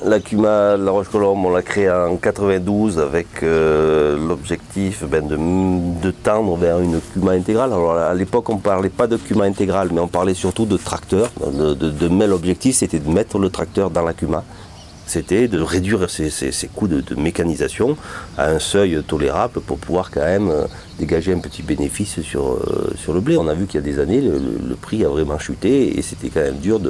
La CUMA de La Roche-Colombe, on l'a créée en 92 avec l'objectif de tendre vers une CUMA intégrale. Alors à l'époque, on ne parlait pas de CUMA intégrale, mais on parlait surtout de tracteur. Mais l'objectif, c'était de mettre le tracteur dans la CUMA. C'était de réduire ces coûts de mécanisation à un seuil tolérable pour pouvoir quand même dégager un petit bénéfice sur le blé. On a vu qu'il y a des années, le prix a vraiment chuté et c'était quand même dur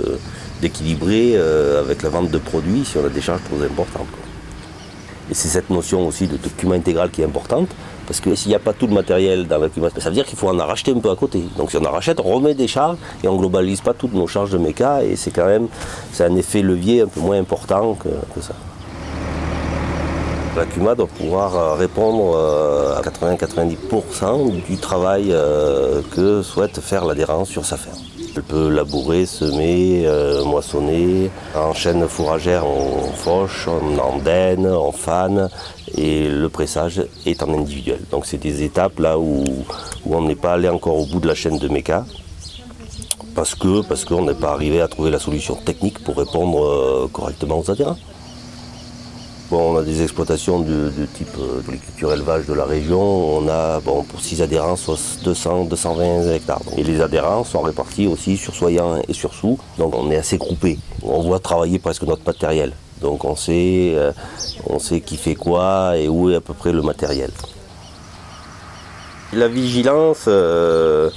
d'équilibrer avec la vente de produits si on a des charges trop importantes. Et c'est cette notion aussi de CUMA intégrale qui est importante, parce que s'il n'y a pas tout le matériel dans la CUMA, ça veut dire qu'il faut en racheter un peu à côté. Donc si on en rachète, on remet des charges et on ne globalise pas toutes nos charges de méca, et c'est un effet levier un peu moins important que ça. La CUMA doit pouvoir répondre à 80-90% du travail que souhaite faire l'adhérent sur sa ferme. Elle peut labourer, semer, moissonner, en chaîne fourragère, en fauche, en andaine, en fan, et le pressage est en individuel. Donc c'est des étapes là où on n'est pas allé encore au bout de la chaîne de méca, parce qu'on n'est pas arrivé à trouver la solution technique pour répondre correctement aux adhérents. Bon, on a des exploitations de type polyculture élevage de la région. On a pour 6 adhérents, soit 200-220 hectares. Et les adhérents sont répartis aussi sur Soyans et sur Soult. Donc on est assez groupés. On voit travailler presque notre matériel. Donc on sait qui fait quoi et où est à peu près le matériel. La vigilance, de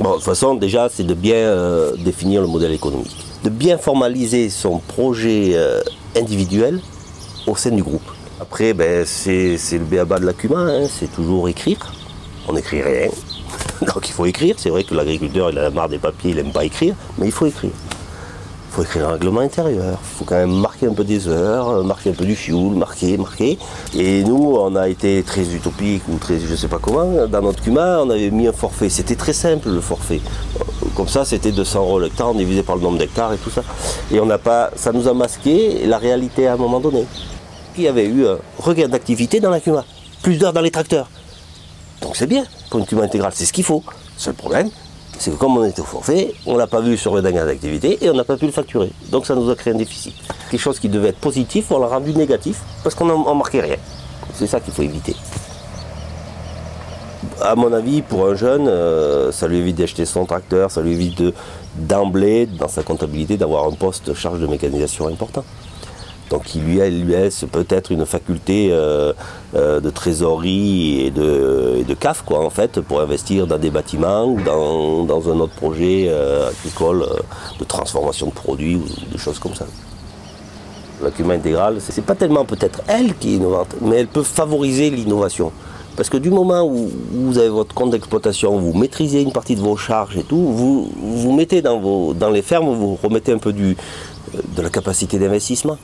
toute façon déjà c'est de bien définir le modèle économique. De bien formaliser son projet individuel au sein du groupe. Après, c'est le b.a.-ba de la CUMA, hein, c'est toujours écrire. On n'écrit rien. Donc il faut écrire. C'est vrai que l'agriculteur, il a marre des papiers, il n'aime pas écrire, mais il faut écrire. Il faut écrire un règlement intérieur. Il faut quand même marquer un peu des heures, marquer un peu du fioul, marquer. Et nous, on a été très utopique ou très, je sais pas comment, dans notre CUMA, on avait mis un forfait. C'était très simple le forfait. Comme ça, c'était 200 € l'hectare, on divisé par le nombre d'hectares et tout ça. Et ça nous a masqué la réalité à un moment donné. Il y avait eu un regain d'activité dans la CUMA, plus d'heures dans les tracteurs. Donc c'est bien, pour une CUMA intégrale, c'est ce qu'il faut. Le seul problème, c'est que comme on était au forfait, on ne l'a pas vu sur le regain d'activité et on n'a pas pu le facturer. Donc ça nous a créé un déficit. Quelque chose qui devait être positif, on l'a rendu négatif parce qu'on n'en marquait rien. C'est ça qu'il faut éviter. À mon avis, pour un jeune, ça lui évite d'acheter son tracteur, ça lui évite d'emblée, dans sa comptabilité, d'avoir un poste charge de mécanisation important. Donc il lui laisse peut-être une faculté de trésorerie et de CAF, quoi, en fait, pour investir dans des bâtiments ou dans un autre projet agricole de transformation de produits ou des choses comme ça. La CUMA intégrale, c'est pas tellement peut-être elle qui est innovante, mais elle peut favoriser l'innovation. Parce que du moment où vous avez votre compte d'exploitation, vous maîtrisez une partie de vos charges et tout, vous mettez dans les fermes, vous remettez un peu de la capacité d'investissement.